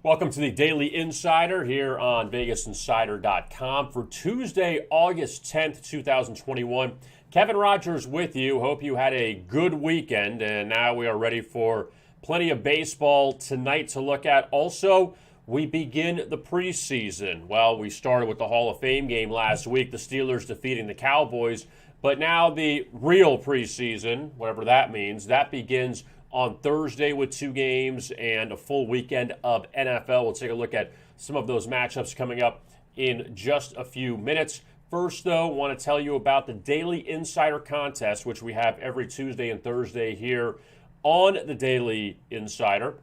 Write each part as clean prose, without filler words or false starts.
Welcome to the Daily Insider here on VegasInsider.com for Tuesday, August 10th, 2021. Kevin Rogers with you. Hope you had a good weekend, and now we are ready for plenty of baseball tonight to look at. Also, we begin the preseason. Well, we started with the Hall of Fame game last week, the Steelers defeating the Cowboys, but now the real preseason, whatever that means, that begins on Thursday with 2 games and a full weekend of NFL. We'll take a look at some of those matchups coming up in just a few minutes. First, though, I want to tell you about the Daily Insider Contest, which we have every Tuesday and Thursday here on the Daily Insider.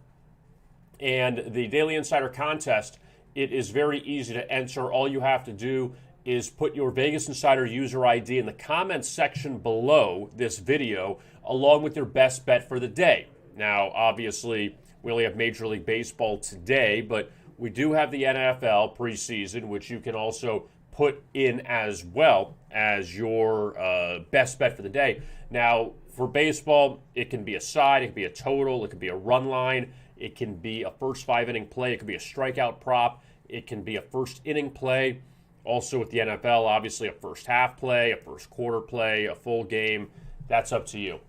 And the Daily Insider Contest, it is very easy to enter. All you have to do is put your Vegas Insider user ID in the comments section below this video, along with your best bet for the day. Now, obviously, we only have Major League Baseball today, but we do have the NFL preseason, which you can also put in as well as your best bet for the day. Now, for baseball, it can be a side, it can be a total, it can be a run line, it can be a first 5-inning play, it can be a strikeout prop, it can be a first inning play. Also with the NFL, obviously a first half play, a first quarter play, a full game. That's up to you.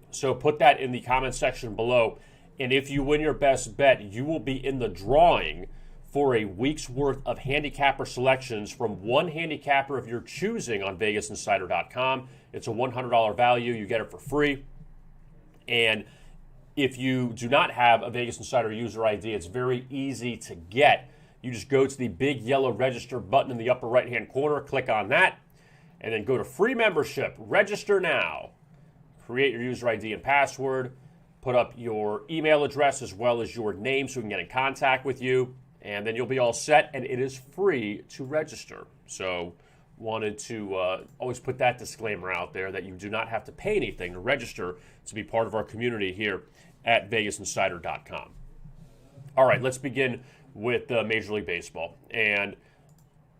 So put that in the comment section below. And if you win your best bet, you will be in the drawing for a week's worth of handicapper selections from one handicapper of your choosing on VegasInsider.com. It's a $100 value. You get it for free. And if you do not have a Vegas Insider user ID, it's very easy to get. You just go to the big yellow register button in the upper right-hand corner, click on that, and then go to free membership, register now. Create your user ID and password, put up your email address as well as your name so we can get in contact with you, and then you'll be all set, and it is free to register. So wanted to always put that disclaimer out there that you do not have to pay anything to register to be part of our community here at VegasInsider.com. All right, let's begin with Major League Baseball. And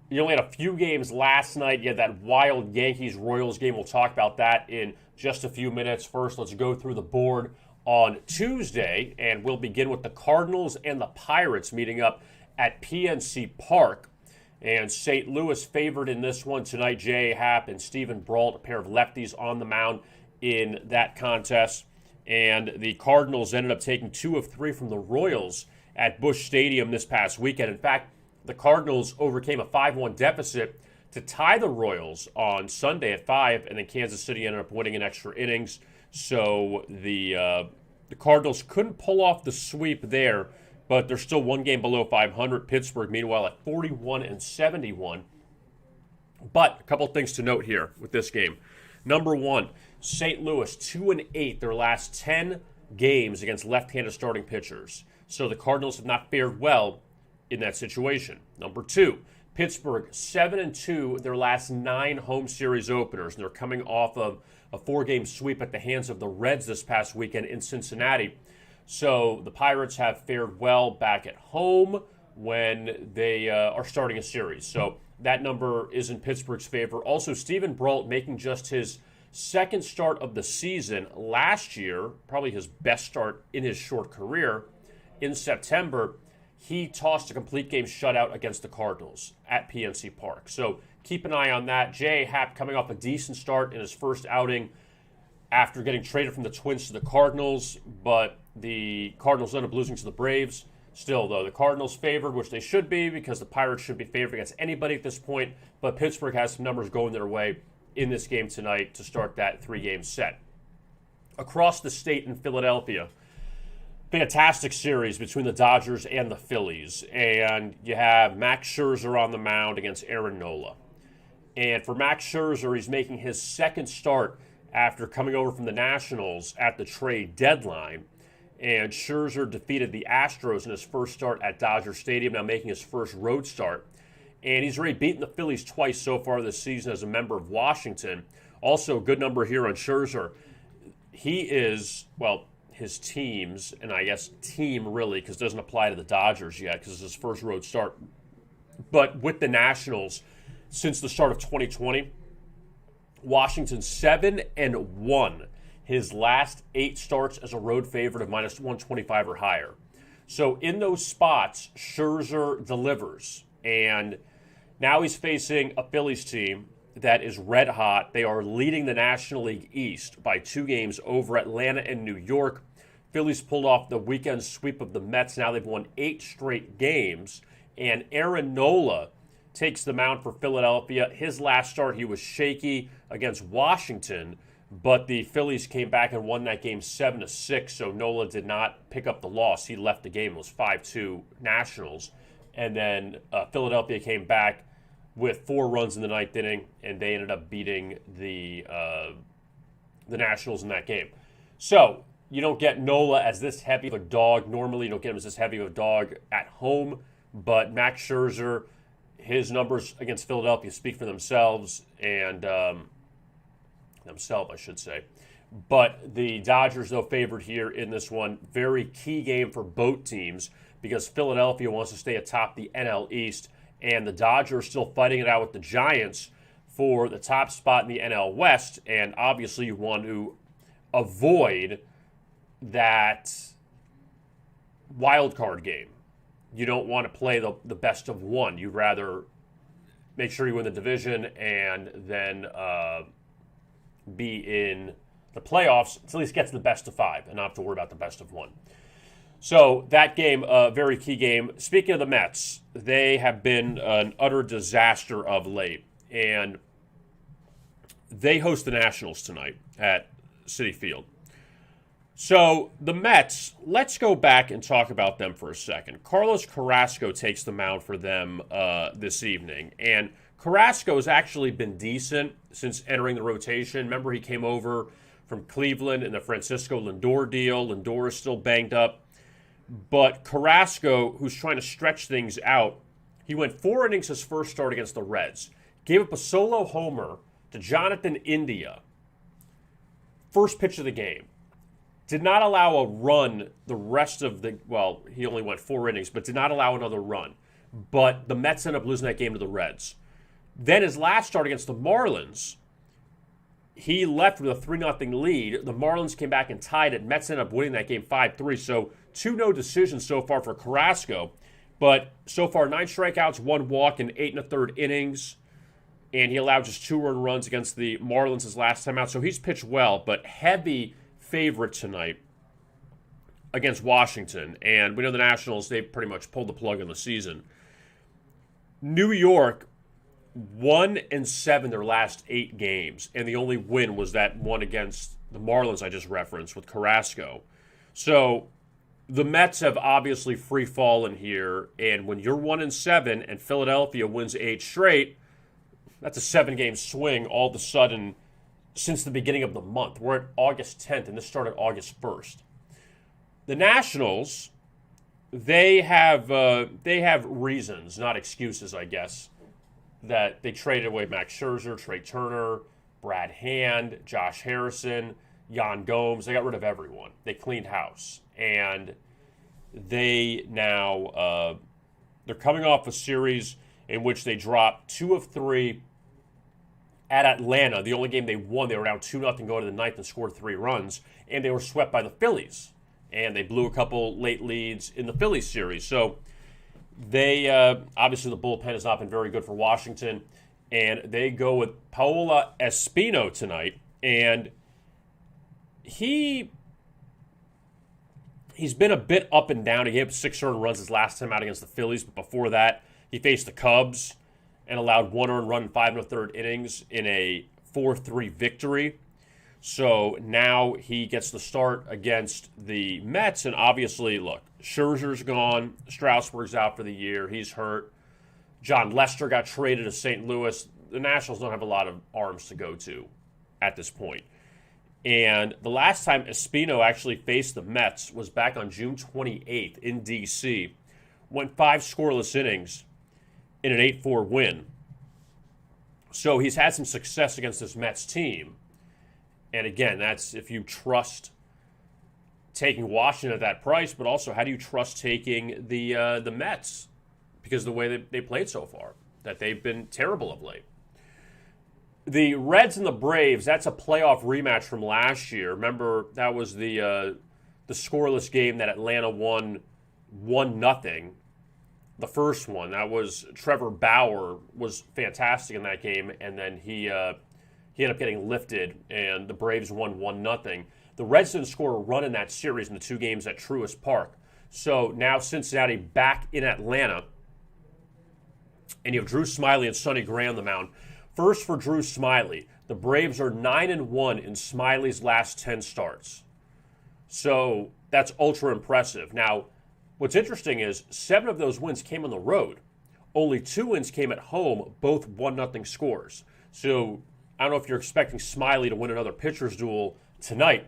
you only had a few games last night. You had that wild Yankees-Royals game. We'll talk about that in just a few minutes. First, let's go through the board on Tuesday, and we'll begin with the Cardinals and the Pirates meeting up at PNC Park. And St. Louis favored in this one tonight. J.A. Happ and Steven Brault, a pair of lefties on the mound in that contest. And the Cardinals ended up taking 2 of 3 from the Royals at Busch Stadium this past weekend. In fact, the Cardinals overcame a 5-1 deficit to tie the Royals on Sunday at 5, and then Kansas City ended up winning in extra innings. So the Cardinals couldn't pull off the sweep there, but they're still 1 game below 500. Pittsburgh, meanwhile, at 41-71. But a couple things to note here with this game. Number one, St. Louis 2-8 their last 10 games against left-handed starting pitchers. So the Cardinals have not fared well in that situation. Number two, Pittsburgh 7-2 their last 9 home series openers, and they're coming off of a 4-game sweep at the hands of the Reds this past weekend in Cincinnati. So the Pirates have fared well back at home when they are starting a series. So that number is in Pittsburgh's favor. Also, Steven Brault making just his second start of the season last year, probably his best start in his short career. In September, he tossed a complete game shutout against the Cardinals at PNC Park. So keep an eye on that. J.A. Happ coming off a decent start in his first outing after getting traded from the Twins to the Cardinals, but the Cardinals ended up losing to the Braves. Still, though, the Cardinals favored, which they should be because the Pirates should be favored against anybody at this point, but Pittsburgh has some numbers going their way in this game tonight to start that 3-game set. Across the state in Philadelphia, fantastic series between the Dodgers and the Phillies. And you have Max Scherzer on the mound against Aaron Nola. And for Max Scherzer, he's making his second start after coming over from the Nationals at the trade deadline. And Scherzer defeated the Astros in his first start at Dodger Stadium, now making his first road start. And he's already beaten the Phillies twice so far this season as a member of Washington. Also, a good number here on Scherzer. He is, well, his teams, and I guess team really, because it doesn't apply to the Dodgers yet because it's his first road start. But with the Nationals, since the start of 2020, Washington 7-1. His last 8 starts as a road favorite of minus 125 or higher. So in those spots, Scherzer delivers. And now he's facing a Phillies team that is red hot. They are leading the National League East by 2 games over Atlanta and New York. Phillies pulled off the weekend sweep of the Mets. Now they've won 8 straight games. And Aaron Nola takes the mound for Philadelphia. His last start, he was shaky against Washington, but the Phillies came back and won that game 7-6, so Nola did not pick up the loss. He left the game. It was 5-2 Nationals. And then Philadelphia came back with 4 runs in the 9th inning, and they ended up beating the Nationals in that game. So you don't get Nola as this heavy of a dog. Normally, you don't get him as this heavy of a dog at home, but Max Scherzer, his numbers against Philadelphia speak for themselves, and I should say. But the Dodgers, though, favored here in this one. Very key game for both teams because Philadelphia wants to stay atop the NL East, and the Dodgers are still fighting it out with the Giants for the top spot in the NL West, and obviously you want to avoid that wild card game. You don't want to play the best of one. You'd rather make sure you win the division and then be in the playoffs to at least get to the best of 5 and not have to worry about the best of 1. So that game, a very key game. Speaking of the Mets, they have been an utter disaster of late, and they host the Nationals tonight at Citi Field. So the Mets, let's go back and talk about them for a second. Carlos Carrasco takes the mound for them this evening, and Carrasco has actually been decent since entering the rotation. Remember, he came over from Cleveland in the Francisco Lindor deal. Lindor is still banged up. But Carrasco, who's trying to stretch things out, he went 4 innings his first start against the Reds. Gave up a solo homer to Jonathan India. First pitch of the game. Did not allow a run the rest of the, well, he only went 4 innings, but did not allow another run. But the Mets ended up losing that game to the Reds. Then his last start against the Marlins, he left with a 3-0 lead. The Marlins came back and tied it. Mets ended up winning that game 5-3. So 2 no decisions so far for Carrasco. But so far, 9 strikeouts, 1 walk in 8 1/3 innings. And he allowed just 2 earned runs against the Marlins his last time out. So he's pitched well, but heavy favorite tonight against Washington. And we know the Nationals, they pretty much pulled the plug on the season. New York 1-7 their last 8 games, and the only win was that one against the Marlins I just referenced with Carrasco. So the Mets have obviously free fallen here, and when you're 1-7 and Philadelphia wins 8 straight, that's a 7-game swing all of a sudden since the beginning of the month. We're at August 10th, and this started August 1st. The Nationals, they have reasons, not excuses, I guess, that they traded away Max Scherzer, Trey Turner, Brad Hand, Josh Harrison, Yan Gomes. They got rid of everyone. They cleaned house. And they now, they're coming off a series in which they dropped 2 of 3 at Atlanta. The only game they won, they were down 2-0 going to the 9th and scored 3 runs. And they were swept by the Phillies. And they blew a couple late leads in the Phillies series. So they, obviously the bullpen has not been very good for Washington, and they go with Paolo Espino tonight, and he's been a bit up and down. He gave up 6 earned runs his last time out against the Phillies, but before that, he faced the Cubs and allowed 1 earned run in 5 1/3 innings in a 4-3 victory. So now he gets the start against the Mets, and obviously, look, Scherzer's gone. Strasburg's out for the year. He's hurt. John Lester got traded to St. Louis. The Nationals don't have a lot of arms to go to at this point. And the last time Espino actually faced the Mets was back on June 28th in D.C. Went 5 scoreless innings in an 8-4 win. So he's had some success against this Mets team. And again, that's if you trust taking Washington at that price, but also how do you trust taking the Mets? Because the way that they played so far, that they've been terrible of late. The Reds and the Braves, that's a playoff rematch from last year. Remember, that was the scoreless game that Atlanta won 1-0. The first one, that was Trevor Bauer was fantastic in that game, and then he ended up getting lifted, and the Braves won 1-0. The Reds didn't score a run in that series in the 2 games at Truist Park. So now Cincinnati back in Atlanta, and you have Drew Smyly and Sonny Gray on the mound. First for Drew Smyly, the Braves are 9-1 in Smyly's last 10 starts. So that's ultra impressive. Now, what's interesting is 7 of those wins came on the road. Only 2 wins came at home, both 1-0 scores. So I don't know if you're expecting Smyly to win another pitcher's duel tonight,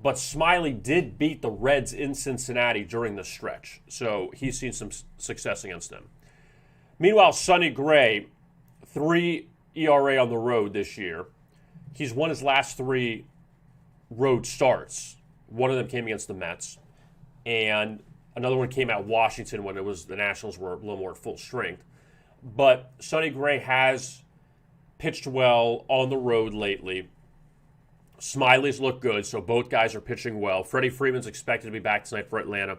but Smyly did beat the Reds in Cincinnati during the stretch. So he's seen some success against them. Meanwhile, Sonny Gray, 3 ERA on the road this year. He's won his last 3 road starts. One of them came against the Mets, and another one came out Washington when the Nationals were a little more at full strength. But Sonny Gray has pitched well on the road lately. Smiley's look good, so both guys are pitching well. Freddie Freeman's expected to be back tonight for Atlanta.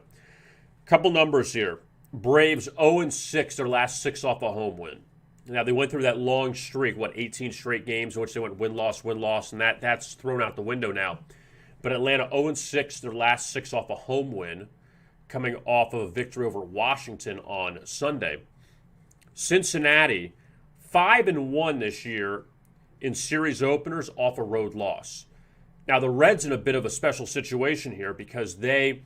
Couple numbers here. Braves 0-6 their last 6 off a home win. Now, they went through that long streak, 18 straight games in which they went win-loss, win-loss, and that's thrown out the window now. But Atlanta 0-6 their last 6 off a home win, coming off of a victory over Washington on Sunday. Cincinnati, 5-1 this year in series openers off a road loss. Now, the Reds in a bit of a special situation here because they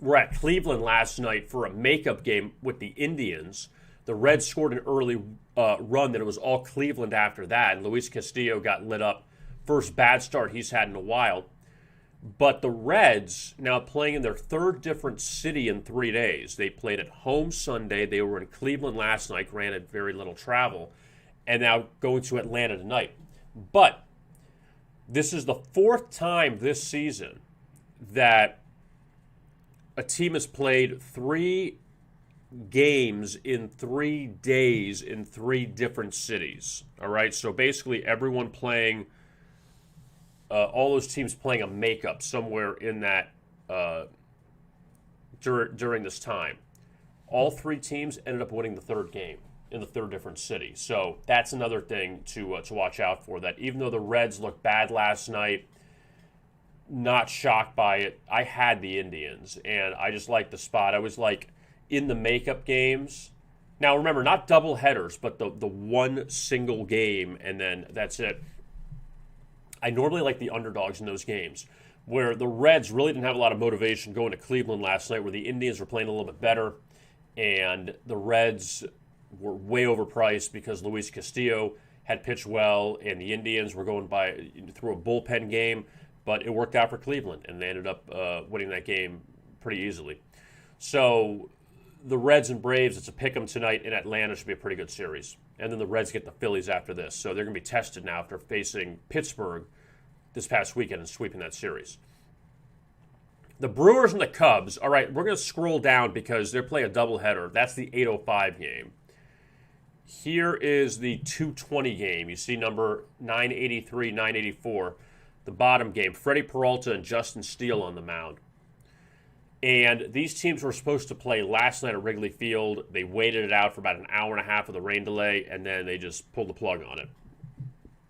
were at Cleveland last night for a makeup game with the Indians. The Reds scored an early run, then it was all Cleveland after that, and Luis Castillo got lit up. First bad start he's had in a while. But the Reds now playing in their 3rd different city in 3 days. They played at home Sunday. They were in Cleveland last night, granted very little travel, and now going to Atlanta tonight. But this is the 4th time this season that a team has played 3 games in 3 days in 3 different cities. All right, so basically everyone playing, all those teams playing a makeup somewhere in that during this time. All 3 teams ended up winning the 3rd game in the 3rd different city. So that's another thing to watch out for. That even though the Reds looked bad last night, not shocked by it. I had the Indians, and I just liked the spot. I was like in the makeup games. Now remember, not double headers, but the one single game, and then that's it. I normally like the underdogs in those games, where the Reds really didn't have a lot of motivation going to Cleveland last night, where the Indians were playing a little bit better, and the Reds were way overpriced because Luis Castillo had pitched well, and the Indians were going through a bullpen game. But it worked out for Cleveland, and they ended up winning that game pretty easily. So the Reds and Braves, it's a pick'em tonight in Atlanta. Should be a pretty good series. And then the Reds get the Phillies after this. So they're going to be tested now after facing Pittsburgh this past weekend and sweeping that series. The Brewers and the Cubs. All right, we're going to scroll down because they're playing a doubleheader. That's the 8:05 game. Here is the 2:20 game. You see number 983, 984. The bottom game, Freddie Peralta and Justin Steele on the mound. And these teams were supposed to play last night at Wrigley Field. They waited it out for about an hour and a half of the rain delay, and then they just pulled the plug on it.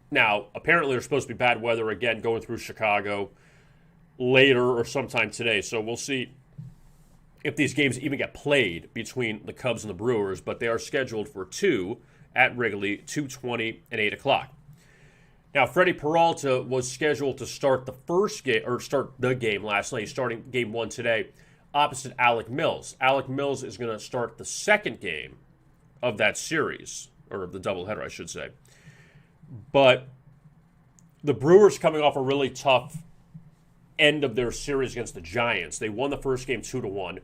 Now, apparently there's supposed to be bad weather again going through Chicago later or sometime today. So we'll see if these games even get played between the Cubs and the Brewers, but they are scheduled for 2 at Wrigley, 2:20 and 8 o'clock. Now, Freddie Peralta was scheduled to start the game last night. He's starting game 1 today opposite Alec Mills. Alec Mills is going to start the 2nd game of that series, or the doubleheader, I should say. But the Brewers coming off a really tough end of their series against the Giants. They won the first game 2-1.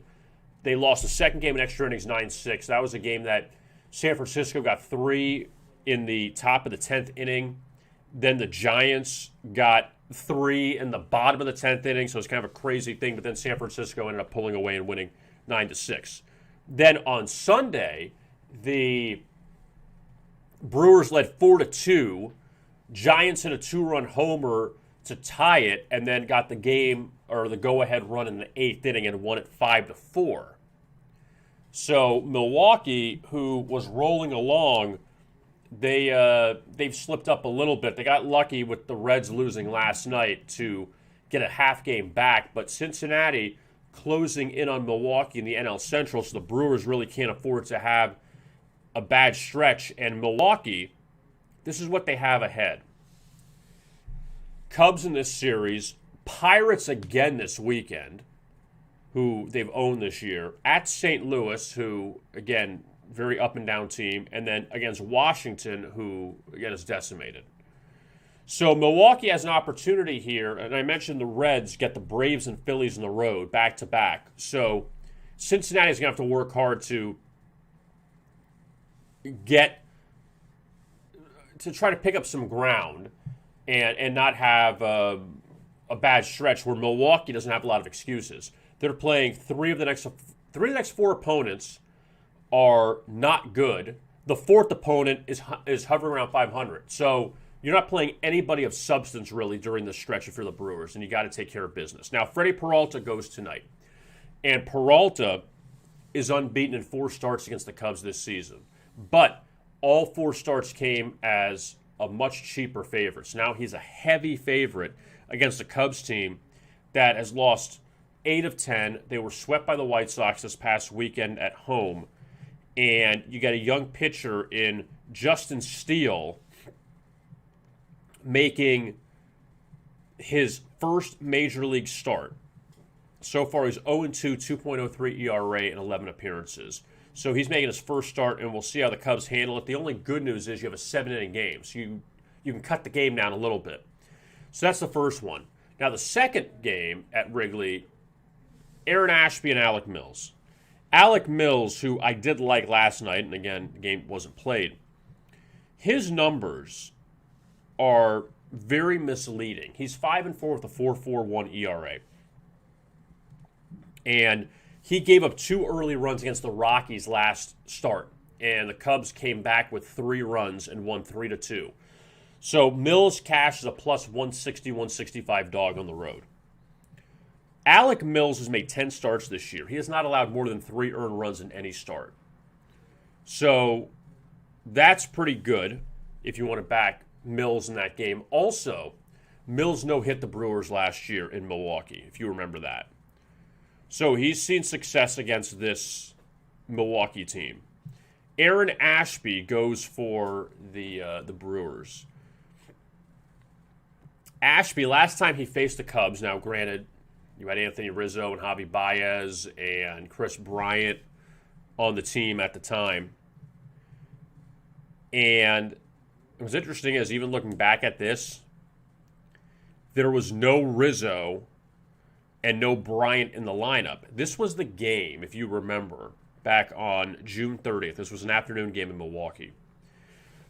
They lost the second game in extra innings 9-6. That was a game that San Francisco got 3 in the top of the 10th inning. Then the Giants got 3 in the bottom of the 10th inning, so it's kind of a crazy thing. But then San Francisco ended up pulling away and winning 9-6. Then on Sunday, the Brewers led 4-2. Giants hit a 2-run homer to tie it, and then got the game, or the go-ahead run in the 8th inning and won it 5-4. So Milwaukee, who was rolling along, they've slipped up a little bit. They got lucky with the Reds losing last night to get a half game back, but Cincinnati closing in on Milwaukee in the NL Central, so the Brewers really can't afford to have a bad stretch. And Milwaukee, this is what they have ahead. Cubs in this series, Pirates again this weekend, who they've owned this year, at St. Louis, who, again, very up and down team, and then against Washington, who, again, is decimated. So Milwaukee has an opportunity here, and I mentioned the Reds get the Braves and Phillies on the road back-to-back. So Cincinnati's going to have to work hard to try to pick up some ground and not have a bad stretch where Milwaukee doesn't have a lot of excuses. They're playing three of the next 4 opponents are not good. The 4th opponent is hovering around 500. So you're not playing anybody of substance really during this stretch if you're the Brewers, and you got to take care of business. Now, Freddie Peralta goes tonight, and Peralta is unbeaten in 4 starts against the Cubs this season. But all 4 starts came as a much cheaper favorite. So now he's a heavy favorite against a Cubs team that has lost 8 of 10. They were swept by the White Sox this past weekend at home. And you got a young pitcher in Justin Steele making his first major league start. So far, he's 0-2, 2.03 ERA, and 11 appearances. So he's making his first start, and we'll see how the Cubs handle it. The only good news is you have a 7-inning game, so you can cut the game down a little bit. So that's the first one. Now, the second game at Wrigley, Aaron Ashby and Alec Mills. Alec Mills, who I did like last night, and again, the game wasn't played, his numbers are very misleading. He's 5-4 with a 4.41 ERA. And he gave up 2 early runs against the Rockies last start. And the Cubs came back with 3 runs and won 3-2. So Mills cashes a plus 160, 165 dog on the road. Alec Mills has made 10 starts this year. He has not allowed more than 3 earned runs in any start. So that's pretty good if you want to back Mills in that game. Also, Mills no-hit the Brewers last year in Milwaukee, if you remember that. So he's seen success against this Milwaukee team. Aaron Ashby goes for the Brewers. Ashby, last time he faced the Cubs, now granted, you had Anthony Rizzo and Javi Baez and Chris Bryant on the team at the time. And what's interesting is, even looking back at this, there was no Rizzo and no Bryant in the lineup. This was the game, if you remember, back on June 30th. This was an afternoon game in Milwaukee.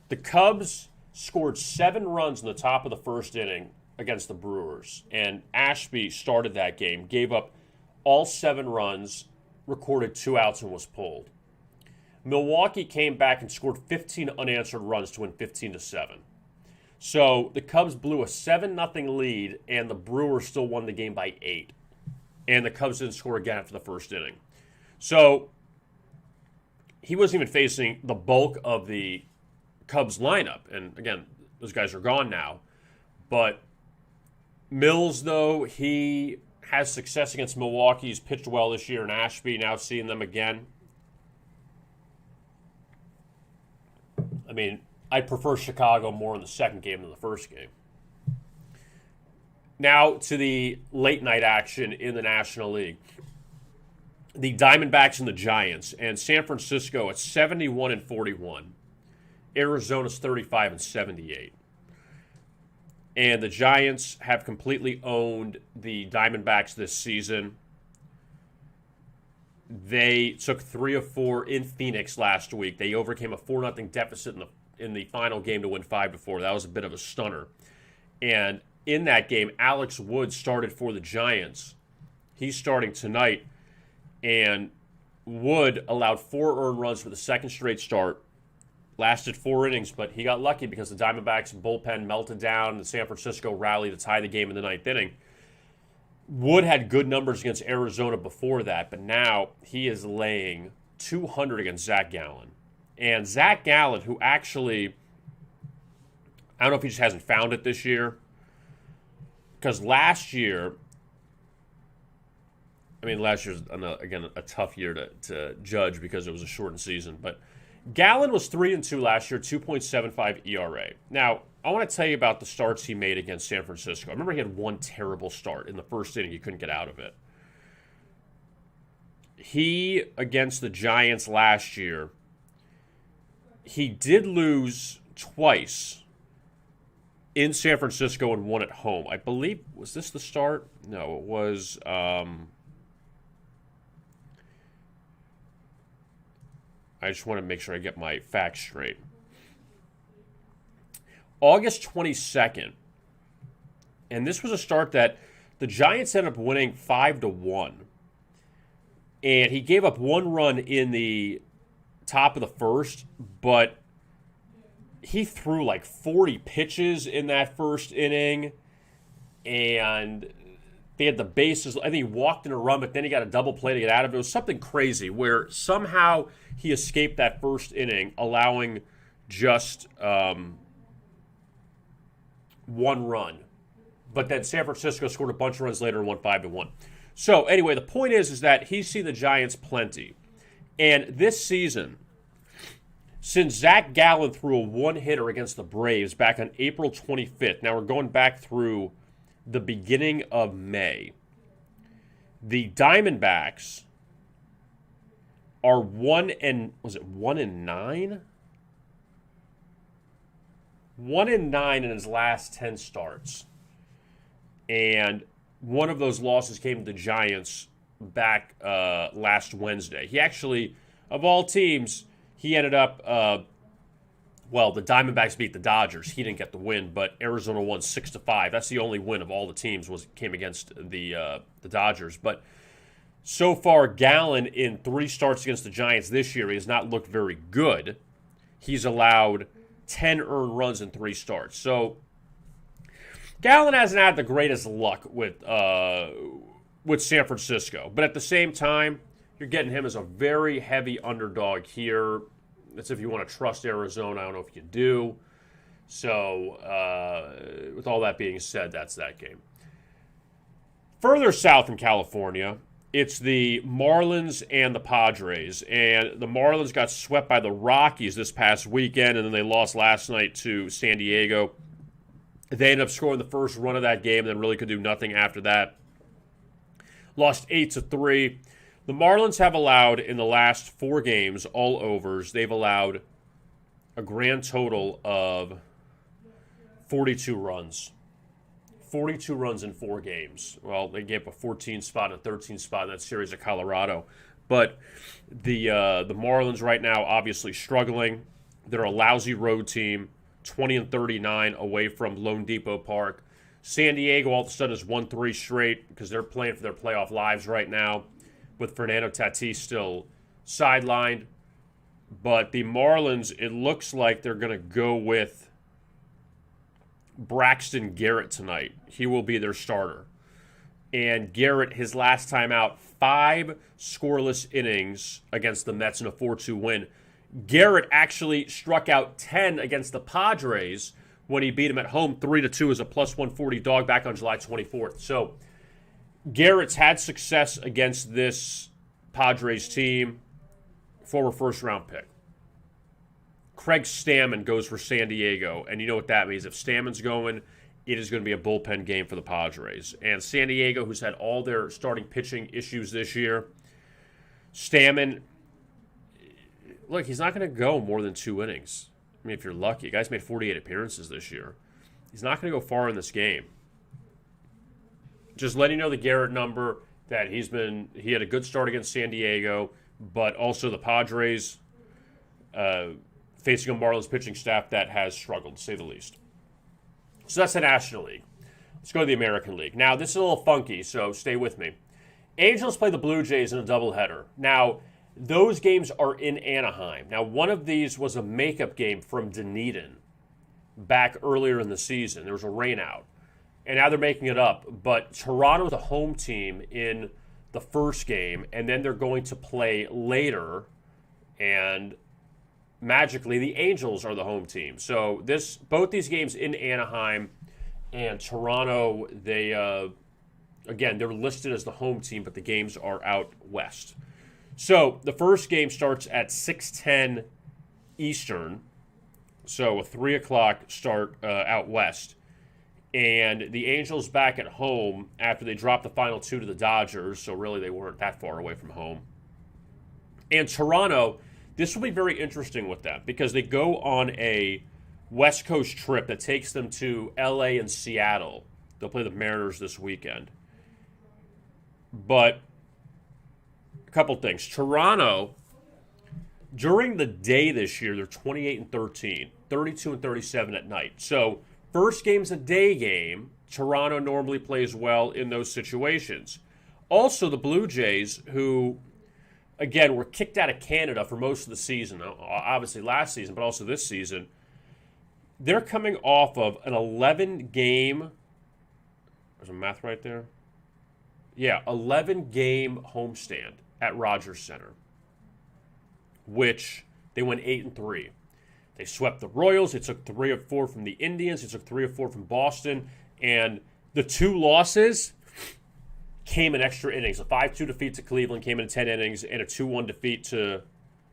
The Cubs scored 7 runs in the top of the first inning against the Brewers, and Ashby started that game, gave up all 7 runs, recorded 2 outs, and was pulled. Milwaukee came back and scored 15 unanswered runs to win 15-7. So the Cubs blew a 7-0 lead, and the Brewers still won the game by 8. And the Cubs didn't score again after the first inning. So he wasn't even facing the bulk of the Cubs lineup. And again, those guys are gone now. But Mills, though, he has success against Milwaukee. He's pitched well this year, and Ashby, now seeing them again. I mean, I prefer Chicago more in the second game than the first game. Now to the late night action in the National League. The Diamondbacks and the Giants, and San Francisco at 71-41. Arizona's 35-78. And the Giants have completely owned the Diamondbacks this season. They took 3 of 4 in Phoenix last week. They overcame a 4-0 deficit in the final game to win 5-4. That was a bit of a stunner. And in that game, Alex Wood started for the Giants. He's starting tonight. And Wood allowed 4 earned runs for the second straight start. Lasted 4 innings, but he got lucky because the Diamondbacks bullpen melted down and San Francisco rallied to tie the game in the 9th inning. Wood had good numbers against Arizona before that, but now he is laying 200 against Zach Gallen. And Zach Gallen, who actually, I don't know if he just hasn't found it this year, because last year, last year's, again, a tough year to judge because it was a shortened season, but Gallen was 3-2 last year, 2.75 ERA. Now, I want to tell you about the starts he made against San Francisco. I remember he had one terrible start in the first inning. He couldn't get out of it. He, against the Giants last year, he did lose twice in San Francisco and one at home. I believe, was this the start? No, it was... I just want to make sure I get my facts straight. August 22nd, and this was a start that the Giants ended up winning 5-1. And he gave up one run in the top of the first, but he threw like 40 pitches in that first inning, and they had the bases. I think he walked in a run, but then he got a double play to get out of it. It was something crazy where somehow he escaped that first inning, allowing just one run. But then San Francisco scored a bunch of runs later and won 5-1. So anyway, the point is that he's seen the Giants plenty. And this season, since Zach Gallen threw a one-hitter against the Braves back on April 25th, now we're going back through the beginning of May, the Diamondbacks are 1-9? 1-9 in his last 10 starts. And one of those losses came to the Giants back last Wednesday. He actually, of all teams, he ended up, the Diamondbacks beat the Dodgers. He didn't get the win, but Arizona won 6-5. That's the only win of all the teams came against the Dodgers. But so far, Gallen in 3 starts against the Giants this year, he has not looked very good. He's allowed 10 earned runs in 3 starts. So Gallen hasn't had the greatest luck with San Francisco. But at the same time, you're getting him as a very heavy underdog here. That's if you want to trust Arizona. I don't know if you do. So with all that being said, that's that game. Further south in California, it's the Marlins and the Padres. And the Marlins got swept by the Rockies this past weekend, and then they lost last night to San Diego. They ended up scoring the first run of that game and then really could do nothing after that. Lost 8-3. The Marlins have allowed, in the last 4 games, all overs, they've allowed a grand total of 42 runs. 42 runs in 4 games. Well, they gave up a 14 spot and a 13 spot in that series at Colorado. But the Marlins right now obviously struggling. They're a lousy road team, 20-39 away from Lone Depot Park. San Diego all of a sudden has won 3 straight because they're playing for their playoff lives right now with Fernando Tatis still sidelined. But the Marlins, it looks like they're going to go with Braxton Garrett tonight. He will be their starter. And Garrett, his last time out, 5 scoreless innings against the Mets in a 4-2 win. Garrett actually struck out 10 against the Padres when he beat him at home 3-2 as a plus 140 dog back on July 24th. So Garrett's had success against this Padres team, former first-round pick. Craig Stammen goes for San Diego, and you know what that means. If Stammen's going, it is going to be a bullpen game for the Padres. And San Diego, who's had all their starting pitching issues this year, Stammen, look, he's not going to go more than 2 innings. I mean, if you're lucky. The guy's made 48 appearances this year. He's not going to go far in this game. Just letting you know the Garrett number, that he had a good start against San Diego, but also the Padres facing a Marlins pitching staff that has struggled, to say the least. So that's the National League. Let's go to the American League. Now, this is a little funky, so stay with me. Angels play the Blue Jays in a doubleheader. Now, those games are in Anaheim. Now, one of these was a makeup game from Dunedin back earlier in the season. There was a rainout. and now they're making it up. But Toronto's the home team in the first game, and then they're going to play later, and magically the Angels are the home team. So both these games in Anaheim and Toronto, they're listed as the home team, but the games are out west. So the first game starts at 6:10 Eastern, so a 3 o'clock start out west. And the Angels back at home after they dropped the final 2 to the Dodgers, so really they weren't that far away from home. And Toronto, this will be very interesting with them because they go on a West Coast trip that takes them to LA and Seattle. They'll play the Mariners this weekend. But a couple things. Toronto, during the day this year, they're 28-13, 32-37 at night. So first game's a day game. Toronto normally plays well in those situations. Also, the Blue Jays, who, again, were kicked out of Canada for most of the season, obviously last season, but also this season, they're coming off of an 11-game, there's a math right there? Yeah, 11-game homestand at Rogers Center, which they went 8-3. They swept the Royals. They took 3 of 4 from the Indians. They took 3 of 4 from Boston. And the 2 losses came in extra innings. A 5-2 defeat to Cleveland came in 10 innings, and a 2-1 defeat to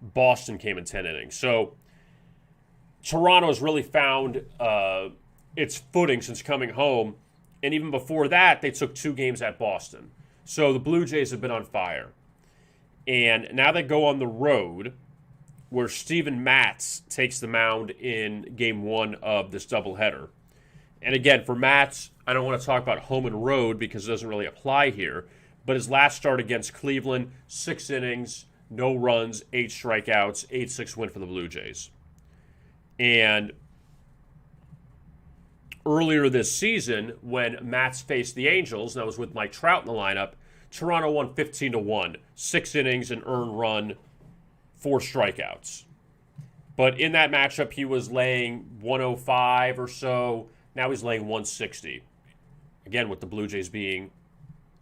Boston came in 10 innings. So Toronto has really found its footing since coming home. And even before that, they took 2 games at Boston. So the Blue Jays have been on fire. And now they go on the road, where Steven Matz takes the mound in Game 1 of this doubleheader. And again, for Matz, I don't want to talk about home and road because it doesn't really apply here, but his last start against Cleveland, 6 innings, no runs, 8 strikeouts, 8-6 win for the Blue Jays. And earlier this season, when Matz faced the Angels, and that was with Mike Trout in the lineup, Toronto won 15-1, 6 innings, an earned run, 4 strikeouts. But in that matchup, he was laying 105 or so. Now he's laying 160. Again, with the Blue Jays being,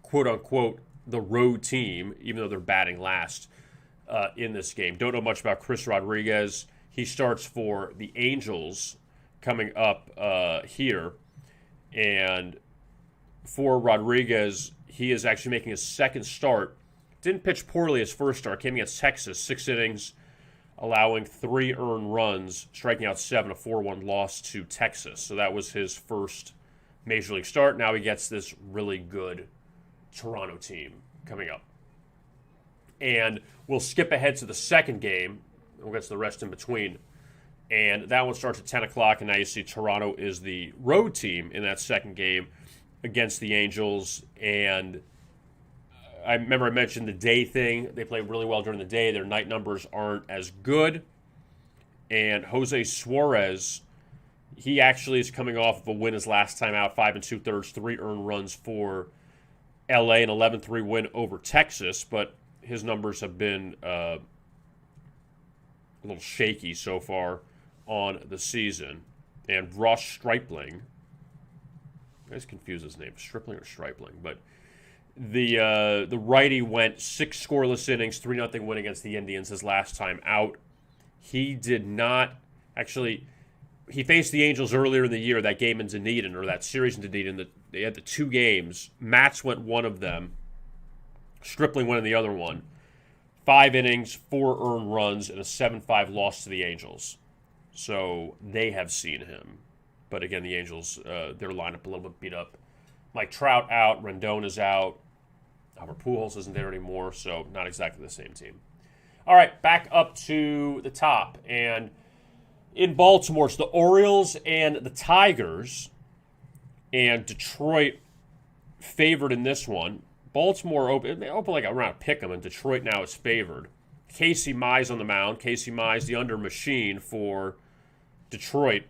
quote-unquote, the road team, even though they're batting last in this game. Don't know much about Chris Rodriguez. He starts for the Angels coming up here. And for Rodriguez, he is actually making his second start. Didn't pitch poorly his first start. Came against Texas, 6 innings, allowing 3 earned runs, striking out 7, a 4-1 loss to Texas. So that was his first Major League start. Now he gets this really good Toronto team coming up. And we'll skip ahead to the second game. We'll get to the rest in between. And that one starts at 10 o'clock, and now you see Toronto is the road team in that second game against the Angels. And I remember I mentioned the day thing. They play really well during the day. Their night numbers aren't as good. And Jose Suarez, he actually is coming off of a win his last time out, 5 2/3, 3 earned runs for LA, an 11-3 win over Texas. But his numbers have been a little shaky so far on the season. And Ross Stripling, I always confuse his name, Stripling or Stripling, but the righty went 6 scoreless innings, 3-0 win against the Indians his last time out. He did not actually. He faced the Angels earlier in the year, that game in Dunedin, or that series in Dunedin. They had the 2 games. Matz went one of them. Stripling went in the other one. 5 innings, 4 earned runs, and a 7-5 loss to the Angels. So they have seen him. But again, the Angels, their lineup a little bit beat up. Mike Trout out, Rendon is out. Albert Pujols isn't there anymore, so not exactly the same team. All right, back up to the top. And in Baltimore, it's the Orioles and the Tigers. And Detroit favored in this one. Baltimore opened like around a pick 'em, and Detroit now is favored. Casey Mize on the mound. Casey Mize, the under machine for Detroit.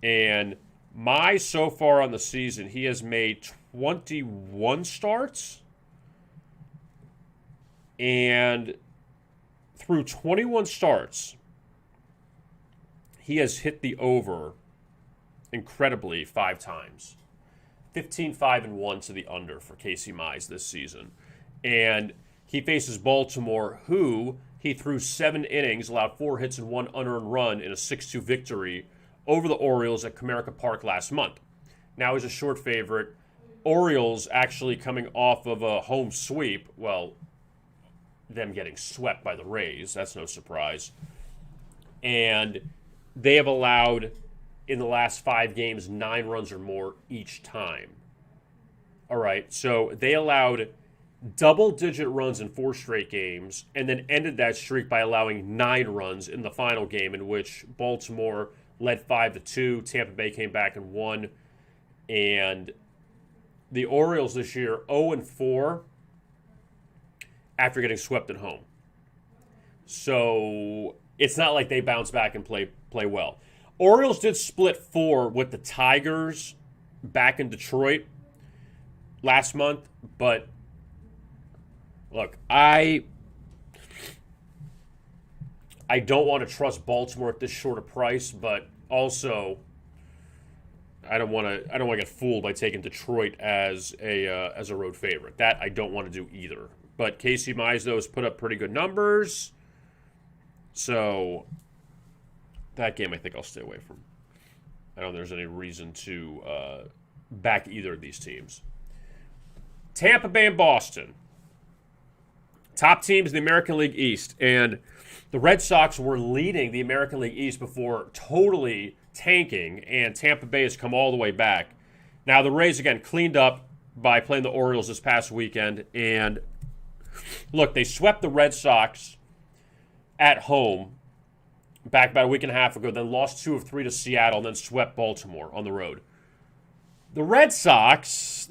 And Mize, so far on the season, he has made 21 starts. And through 21 starts, he has hit the over incredibly 5 times. 15-5-1 to the under for Casey Mize this season. And he faces Baltimore, who he threw 7 innings, allowed 4 hits and 1 unearned run in a 6-2 victory over the Orioles at Comerica Park last month. Now he's a short favorite. Orioles actually coming off of a home sweep. Well, them getting swept by the Rays. That's no surprise. And they have allowed, in the last 5 games, 9 runs or more each time. All right, so they allowed double-digit runs in 4 straight games and then ended that streak by allowing 9 runs in the final game, in which Baltimore led 5-2. Tampa Bay came back and won. And the Orioles this year, 0-4 after getting swept at home. So it's not like they bounce back and play well. Orioles did split 4 with the Tigers back in Detroit last month, but look, I don't want to trust Baltimore at this short a price, but also I don't want to get fooled by taking Detroit as a road favorite. That I don't want to do either. But Casey Mize, though, has put up pretty good numbers, so that game I think I'll stay away from. I don't think there's any reason to back either of these teams. Tampa Bay and Boston, top teams in the American League East, and the Red Sox were leading the American League East before totally tanking, and Tampa Bay has come all the way back. Now the Rays, again, cleaned up by playing the Orioles this past weekend, and look, they swept the Red Sox at home back about a week and a half ago, then lost 2 of 3 to Seattle, and then swept Baltimore on the road. The Red Sox,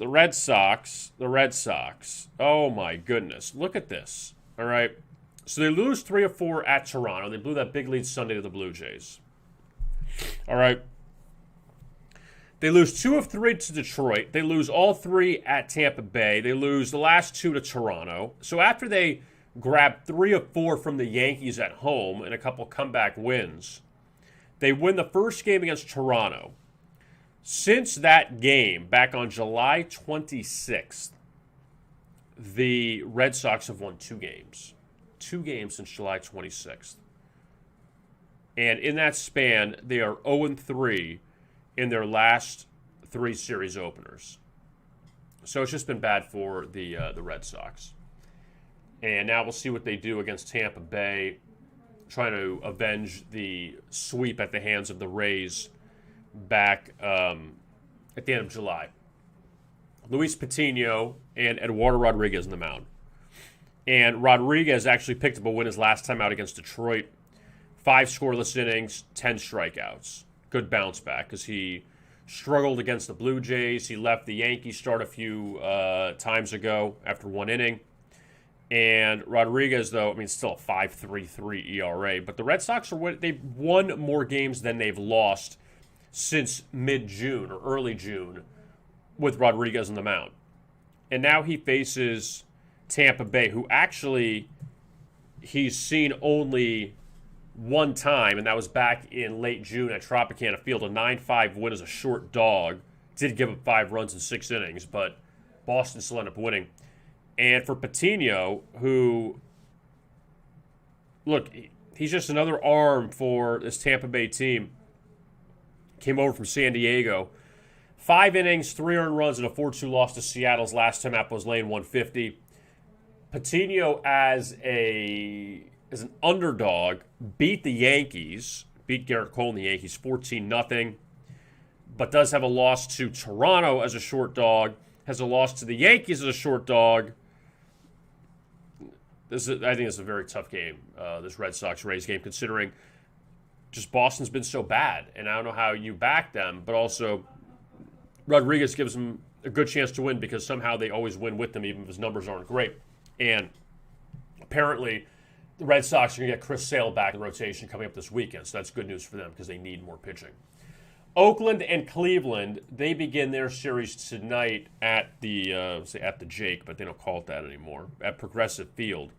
oh my goodness, look at this, all right? So they lose 3 of 4 at Toronto. They blew that big lead Sunday to the Blue Jays. All right. They lose 2 of 3 to Detroit. They lose all 3 at Tampa Bay. They lose the last 2 to Toronto. So after they grab 3 of 4 from the Yankees at home and a couple comeback wins, they win the first game against Toronto. Since that game, back on July 26th, the Red Sox have won 2 games. 2 games since July 26th. And in that span, they are 0-3 in their last 3 series openers. So it's just been bad for the Red Sox. And now we'll see what they do against Tampa Bay, trying to avenge the sweep at the hands of the Rays back at the end of July. Luis Patino and Eduardo Rodriguez in the mound. And Rodriguez actually picked up a win his last time out against Detroit. 5 scoreless innings, 10 strikeouts. Good bounce back because he struggled against the Blue Jays. He left the Yankees start a few times ago after 1 inning. And Rodriguez, though, I mean, still a 5.33 ERA. But the Red Sox they've won more games than they've lost since mid-June or early June with Rodriguez on the mound. And now he faces Tampa Bay, who actually he's seen only 1 time, and that was back in late June at Tropicana Field. A 9-5 win as a short dog. Did give up 5 runs in 6 innings, but Boston still ended up winning. And for Patino, who, look, he's just another arm for this Tampa Bay team. Came over from San Diego. 5 innings, 3 earned runs, and a 4-2 loss to Seattle's last time out was laying 150. Patino as an underdog beat the Yankees, beat Garrett Cole and the Yankees 14-0, but does have a loss to Toronto as a short dog, has a loss to the Yankees as a short dog. I think it's a very tough game, this Red Sox-Rays game, considering just Boston's been so bad, and I don't know how you back them, but also Rodriguez gives them a good chance to win because somehow they always win with them, even if his numbers aren't great. And apparently the Red Sox are going to get Chris Sale back in rotation coming up this weekend, so that's good news for them because they need more pitching. Oakland and Cleveland, they begin their series tonight at the Jake, but they don't call it that anymore, at Progressive Field.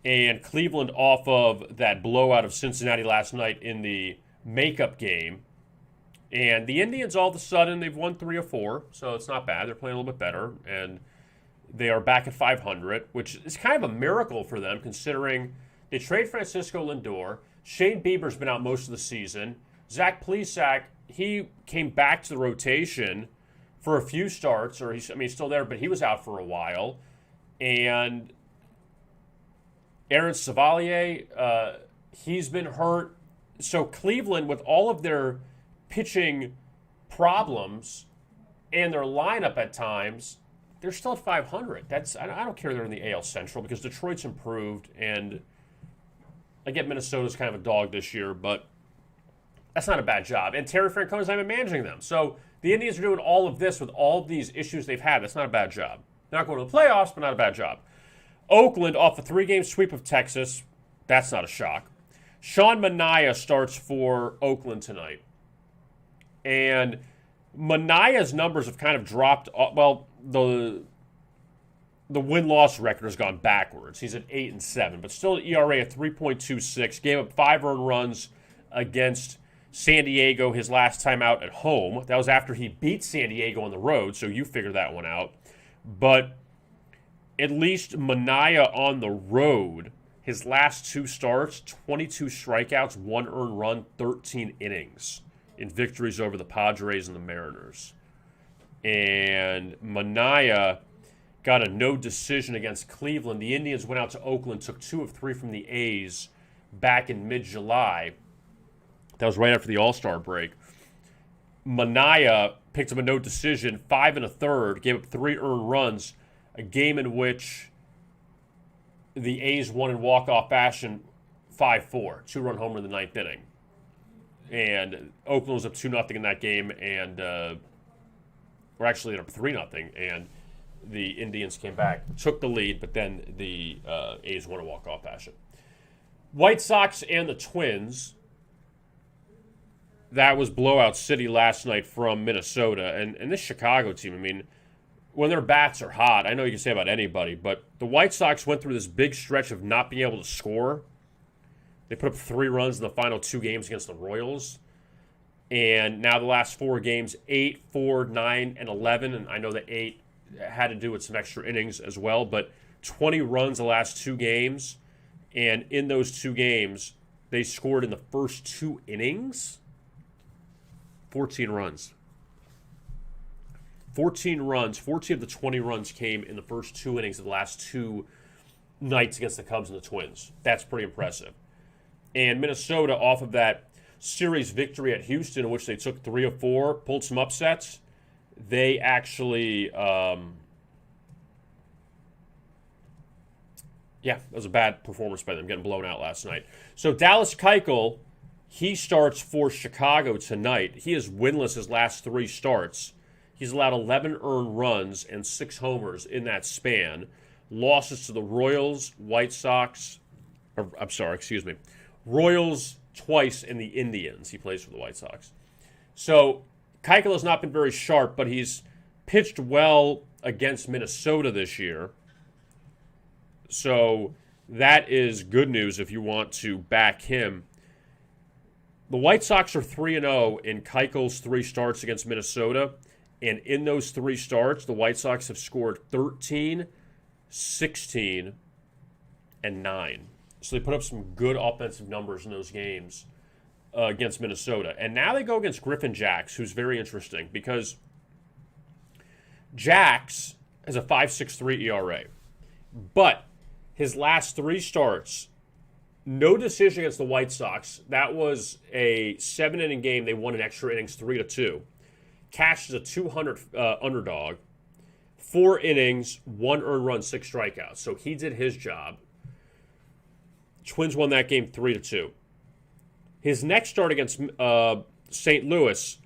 And Cleveland, off of that blowout of Cincinnati last night in the makeup game And the Indians, all of a sudden, they've won 3 or 4, so it's not bad. They're playing a little bit better, and they are back at 500, which is kind of a miracle for them considering they trade Francisco Lindor. Shane Bieber's been out most of the season. Zach Plesac, he came back to the rotation for a few starts, he's still there, but he was out for a while. And Aaron Savalier, he's been hurt. So Cleveland, with all of their pitching problems and their lineup at times, they're still at 500. I don't care they're in the AL Central because Detroit's improved, and I get Minnesota's kind of a dog this year, but that's not a bad job. And Terry Francona's not even managing them. So the Indians are doing all of this with all of these issues they've had. That's not a bad job. They're not going to the playoffs, but not a bad job. Oakland off a 3-game sweep of Texas. That's not a shock. Sean Manaea starts for Oakland tonight. And Manaea's numbers have kind of dropped. Well, the win-loss record has gone backwards. He's at 8-7, but still an ERA of 3.26. Gave up 5 earned runs against San Diego his last time out at home. That was after he beat San Diego on the road, so you figure that one out. But at least Manaea on the road, his last 2 starts, 22 strikeouts, 1 earned run, 13 innings in victories over the Padres and the Mariners. And Manaea got a no decision against Cleveland. The Indians went out to Oakland, took 2 of 3 from the A's back in mid-July. That was right after the All-Star break. Manaea picked up a no decision, 5 1/3, gave up 3 earned runs, a game in which the A's won in walk-off fashion 5-4, 2-run homer in the 9th inning. And Oakland was up 2-0 in that game, and or actually up 3-0, and the Indians came back, took the lead, but then the A's won a walk-off fashion. White Sox and the Twins. That was blowout city last night from Minnesota. And this Chicago team, when their bats are hot, I know you can say about anybody, but the White Sox went through this big stretch of not being able to score. They put up 3 runs in the final 2 games against the Royals. And now the last 4 games, 8, 4, 9, and 11. And I know that 8 had to do with some extra innings as well. But 20 runs the last 2 games. And in those 2 games, they scored in the first 2 innings 14 runs. 14 runs. 14 of the 20 runs came in the first 2 innings of the last 2 nights against the Cubs and the Twins. That's pretty impressive. And Minnesota, off of that series victory at Houston, in which they took 3 of 4, pulled some upsets, they actually, that was a bad performance by them, getting blown out last night. So Dallas Keuchel, he starts for Chicago tonight. He is winless his last 3 starts. He's allowed 11 earned runs and 6 homers in that span. Losses to the Royals, Royals twice, and the Indians. He plays for the White Sox. So Keuchel has not been very sharp, but he's pitched well against Minnesota this year. So that is good news if you want to back him. The White Sox are 3-0 in Keuchel's 3 starts against Minnesota. And in those 3 starts, the White Sox have scored 13, 16, and 9. So they put up some good offensive numbers in those games against Minnesota. And now they go against Griffin Jax, who's very interesting because Jax has a 5.63 ERA. But his last 3 starts, no decision against the White Sox. That was a 7-inning game. They won in extra innings 3-2. Cashed as a 200 underdog. 4 innings, 1 earned run, 6 strikeouts. So he did his job. Twins won that game 3-2. His next start against St. Louis,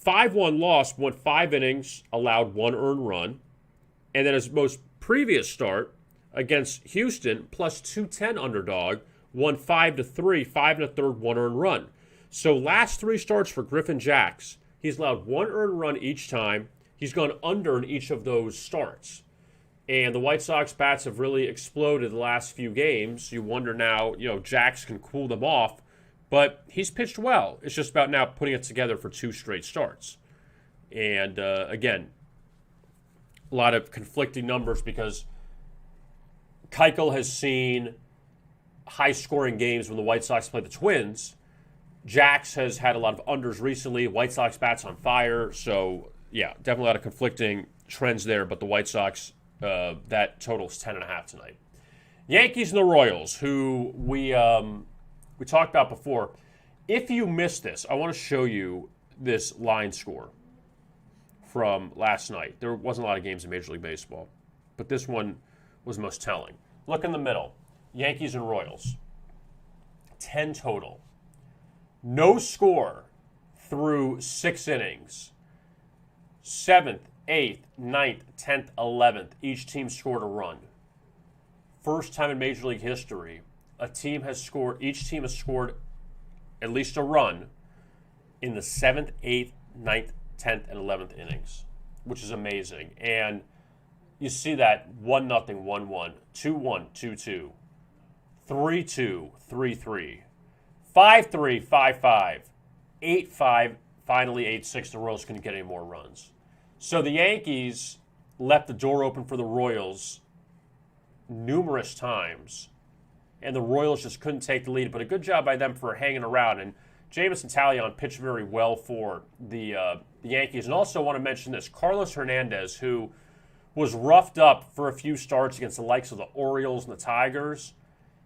5-1 loss, went 5 innings, allowed 1 earned run. And then his most previous start against Houston, plus 210 underdog, won 5-3, 5 1/3, 1 earned run. So last 3 starts for Griffin Jax, he's allowed 1 earned run each time. He's gone under in each of those starts. And the White Sox bats have really exploded the last few games. You wonder now, Jax can cool them off. But he's pitched well. It's just about now putting it together for 2 straight starts. And again, a lot of conflicting numbers because Keuchel has seen high-scoring games when the White Sox play the Twins. Jax has had a lot of unders recently. White Sox bats on fire. So, yeah, definitely a lot of conflicting trends there. But the White Sox, that totals 10.5 tonight. Yankees and the Royals, who we talked about before. If you missed this, I want to show you this line score from last night. There wasn't a lot of games in Major League Baseball, but this one was most telling. Look in the middle. Yankees and Royals. 10 total. No score through 6 innings. 7th, 8th, 9th, 10th, 11th. Each team scored a run. First time in Major League history, each team has scored at least a run in the 7th, 8th, 9th, 10th, and 11th innings, which is amazing. And you see that 1-0, 1-1, 2-1, 2-2, 3-2, 3-3, 5-3, 5-5, 8-5, finally 8-6. The Royals couldn't get any more runs. So the Yankees left the door open for the Royals numerous times, and the Royals just couldn't take the lead. But a good job by them for hanging around. And Jameson Taillon pitched very well for the Yankees. And also want to mention this, Carlos Hernandez, who was roughed up for a few starts against the likes of the Orioles and the Tigers.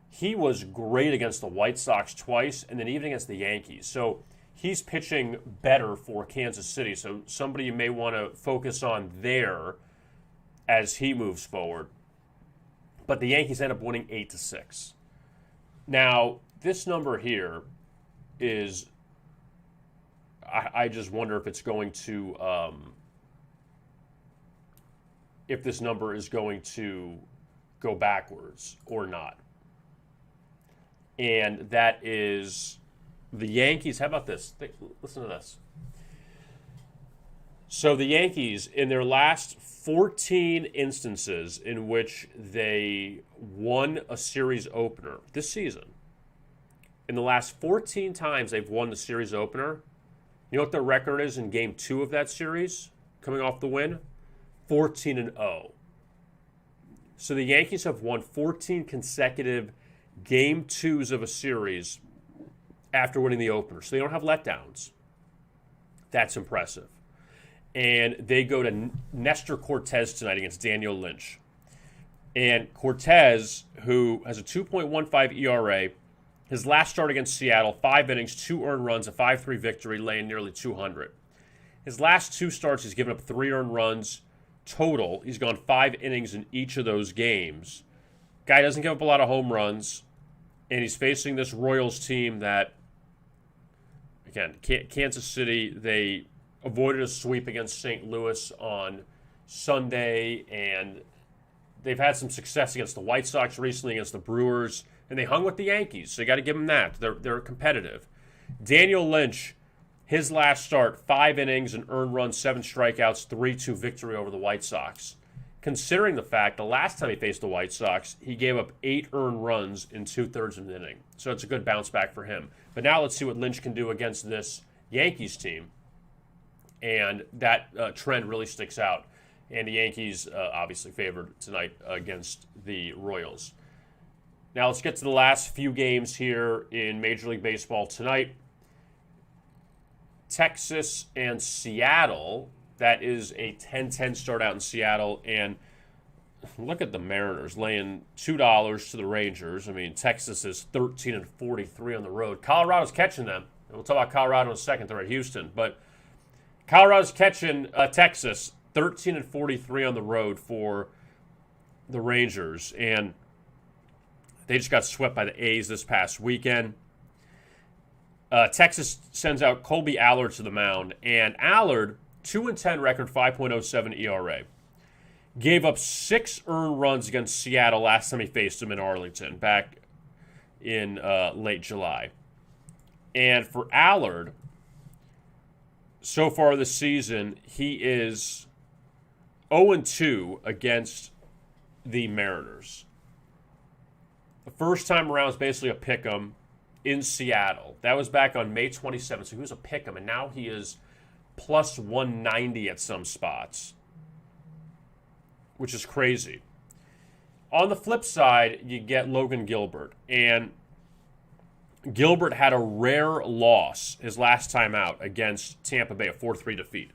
He was great against the White Sox twice, and then even against the Yankees. So he's pitching better for Kansas City. So somebody you may want to focus on there as he moves forward. But the Yankees end up winning 8-6. Now, this number here is, I just wonder if it's going to, if this number is going to go backwards or not. And that is the Yankees. How about this? Listen to this. So the Yankees, in their last 14 instances in which they won a series opener this season, in the last 14 times they've won the series opener, you know what their record is in Game 2 of that series, coming off the win? 14-0. So the Yankees have won 14 consecutive Game 2s of a series after winning the opener. So they don't have letdowns. That's impressive. And they go to Nestor Cortez tonight against Daniel Lynch. And Cortez, who has a 2.15 ERA, his last start against Seattle, 5 innings, 2 earned runs, a 5-3 victory, laying nearly 200. His last 2 starts, he's given up 3 earned runs total. He's gone 5 innings in each of those games. Guy doesn't give up a lot of home runs, and he's facing this Royals team that, again, Kansas City, they avoided a sweep against St. Louis on Sunday, and they've had some success against the White Sox recently, against the Brewers, and they hung with the Yankees, so you got to give them that. They're competitive. Daniel Lynch, his last start, 5 innings, an earned run, 7 strikeouts, 3-2 victory over the White Sox. Considering the fact the last time he faced the White Sox, he gave up 8 earned runs in 2/3 of an inning. So it's a good bounce back for him. But now let's see what Lynch can do against this Yankees team. And that trend really sticks out. And the Yankees obviously favored tonight against the Royals. Now let's get to the last few games here in Major League Baseball tonight. Texas and Seattle. That is a 10-10 start out in Seattle. And look at the Mariners laying $2 to the Rangers. I mean, Texas is 13-43 on the road. Colorado's catching them. And we'll talk about Colorado in a second. They're at Houston. But Colorado's catching Texas 13-43 on the road for the Rangers. And they just got swept by the A's this past weekend. Texas sends out Colby Allard to the mound. And Allard, 2-10 record, 5.07 ERA. Gave up 6 earned runs against Seattle last time he faced them in Arlington back in late July. And for Allard, so far this season, he is 0-2 against the Mariners. The first time around is basically a pick 'em. in Seattle. That was back on May 27th, so he was a pick'em, and now he is plus 190 at some spots, which is crazy. On the flip side, you get Logan Gilbert, and Gilbert had a rare loss his last time out against Tampa Bay, a 4-3 defeat.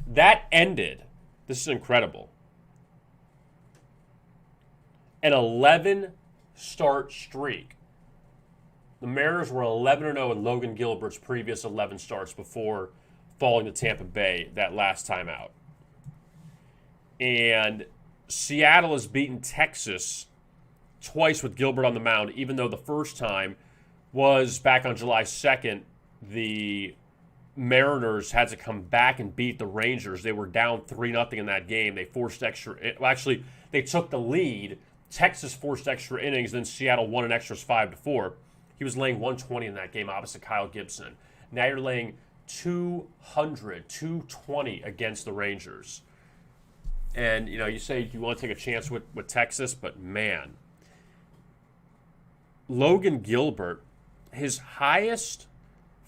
That ended, this is incredible, an 11-start streak. The Mariners were 11-0 in Logan Gilbert's previous 11 starts before falling to Tampa Bay that last time out. And Seattle has beaten Texas twice with Gilbert on the mound, even though the first time was back on July 2nd. The Mariners had to come back and beat the Rangers. They were down 3-0 in that game. They forced extra. Well, actually, they took the lead. Texas forced extra innings, then Seattle won in extras 5-4. He was laying 120 in that game opposite Kyle Gibson. Now you're laying 220 against the Rangers. And, you say you want to take a chance with Texas, but man, Logan Gilbert, his highest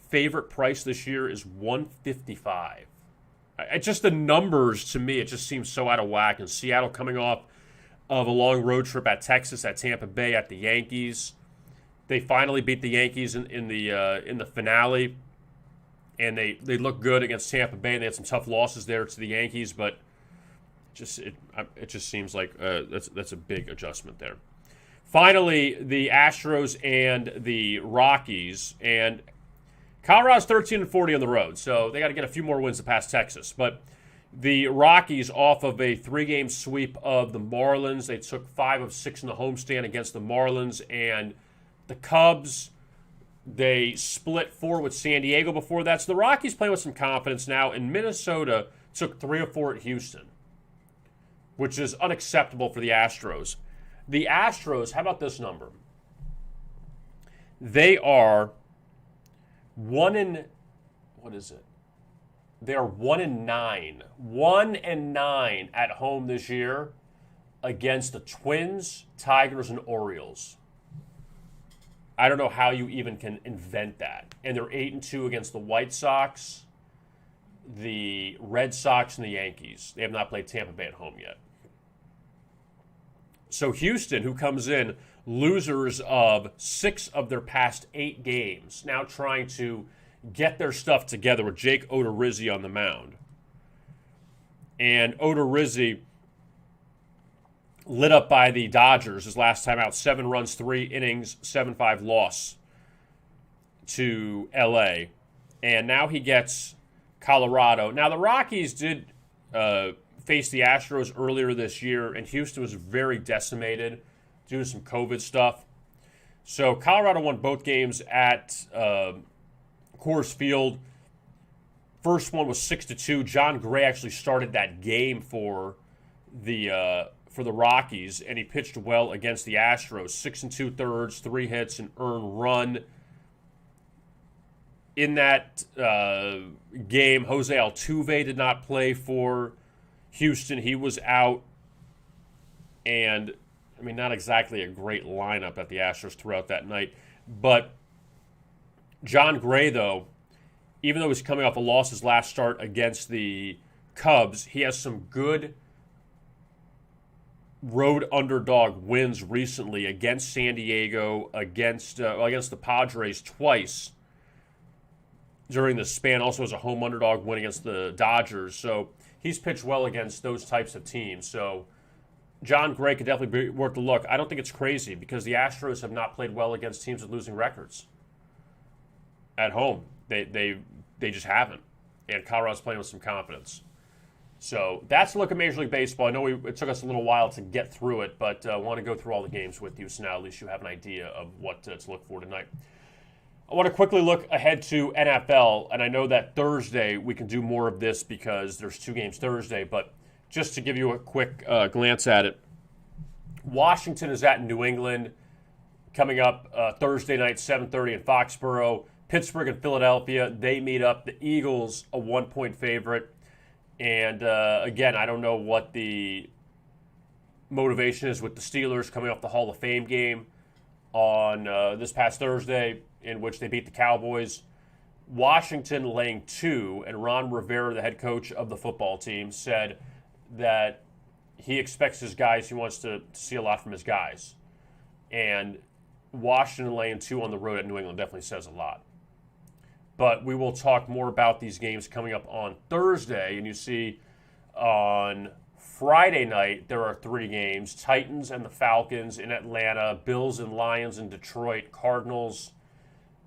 favorite price this year is $155. Just the numbers, to me, it just seems so out of whack. And Seattle coming off of a long road trip at Texas, at Tampa Bay, at the Yankees. They finally beat the Yankees in the finale, and they looked good against Tampa Bay. And they had some tough losses there to the Yankees, but it just seems like that's a big adjustment there. Finally, the Astros and the Rockies, and Colorado's 13-40 on the road, so they got to get a few more wins to pass Texas. But the Rockies, off of a 3-game sweep of the Marlins, they took 5 of 6 in the homestand against the Marlins, and the Cubs, they split 4 with San Diego before that. So the Rockies playing with some confidence now, and Minnesota took 3 of 4 at Houston, which is unacceptable for the Astros. The Astros, how about this number? They are 1-9. They are 1-9. 1-9 at home this year against the Twins, Tigers, and Orioles. I don't know how you even can invent that. And they're 8-2 against the White Sox, the Red Sox, and the Yankees. They have not played Tampa Bay at home yet. So Houston, who comes in losers of 6 of their past 8 games, now trying to get their stuff together with Jake Odorizzi on the mound. And Odorizzi, lit up by the Dodgers his last time out, 7 runs, 3 innings, 7-5 loss to L.A. And now he gets Colorado. Now, the Rockies did face the Astros earlier this year, and Houston was very decimated due to some COVID stuff. So Colorado won both games at Coors Field. First one was 6-2. John Gray actually started that game for the Rockies, and he pitched well against the Astros. 6 2/3, 3 hits, an earned run. In that game, Jose Altuve did not play for Houston. He was out, and not exactly a great lineup that the Astros threw out that night. But John Gray, though, even though he's coming off a loss his last start against the Cubs, he has some good road underdog wins recently against San Diego, against the Padres twice during the span. Also has a home underdog win against the Dodgers. So he's pitched well against those types of teams. So John Gray could definitely be worth a look. I don't think it's crazy because the Astros have not played well against teams with losing records at home. They just haven't. And Colorado's playing with some confidence. So that's a look at Major League Baseball. I know it took us a little while to get through it, but I want to go through all the games with you, so now at least you have an idea of what to look for tonight. I want to quickly look ahead to NFL, and I know that Thursday we can do more of this because there's 2 games Thursday, but just to give you a quick glance at it, Washington is at New England coming up Thursday night, 7:30 in Foxborough. Pittsburgh and Philadelphia, they meet up. The Eagles, a 1-point favorite. And, again, I don't know what the motivation is with the Steelers coming off the Hall of Fame game on this past Thursday, in which they beat the Cowboys. Washington laying 2, and Ron Rivera, the head coach of the football team, said that he expects his guys, he wants to see a lot from his guys. And Washington laying 2 on the road at New England definitely says a lot. But we will talk more about these games coming up on Thursday. And you see on Friday night, there are 3 games. Titans and the Falcons in Atlanta, Bills and Lions in Detroit, Cardinals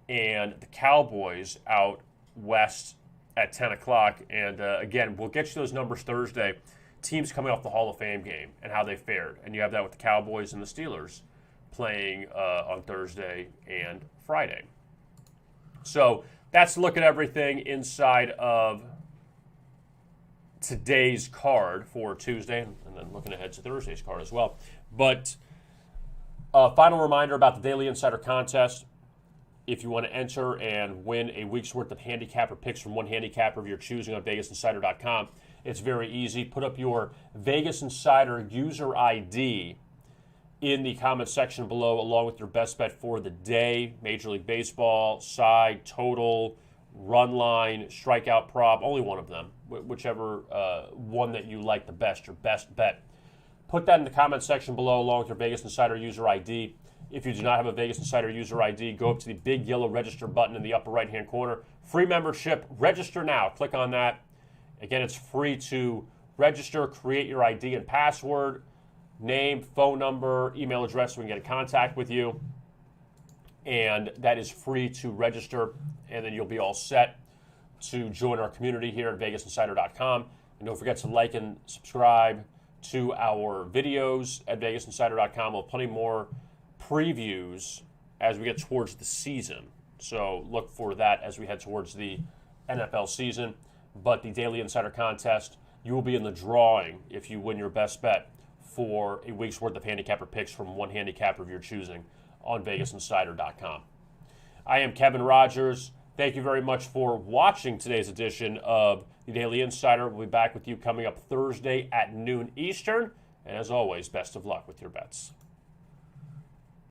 and the Cowboys out west at 10 o'clock. And again, we'll get you those numbers Thursday. Teams coming off the Hall of Fame game and how they fared. And you have that with the Cowboys and the Steelers playing on Thursday and Friday. So that's a look at everything inside of today's card for Tuesday, and then looking ahead to Thursday's card as well. But a final reminder about the Daily Insider contest. If you want to enter and win a week's worth of handicapper picks from one handicapper of your choosing on VegasInsider.com, it's very easy. Put up your Vegas Insider user ID in the comment section below, along with your best bet for the day. Major League Baseball, side, total, run line, strikeout prop, only one of them, whichever one that you like the best, your best bet. Put that in the comment section below, along with your Vegas Insider user ID. If you do not have a Vegas Insider user ID, go up to the big yellow register button in the upper right-hand corner. Free membership, register now. Click on that. Again, it's free to register, create your ID and password, name, phone number, email address so we can get in contact with you. And that is free to register, and then you'll be all set to join our community here at VegasInsider.com. And don't forget to like and subscribe to our videos at VegasInsider.com. We'll have plenty more previews as we get towards the season. So look for that as we head towards the NFL season. But the Daily Insider contest, you will be in the drawing if you win your best bet for a week's worth of handicapper picks from one handicapper of your choosing on VegasInsider.com. I am Kevin Rogers. Thank you very much for watching today's edition of the Daily Insider. We'll be back with you coming up Thursday at noon Eastern. And as always, best of luck with your bets.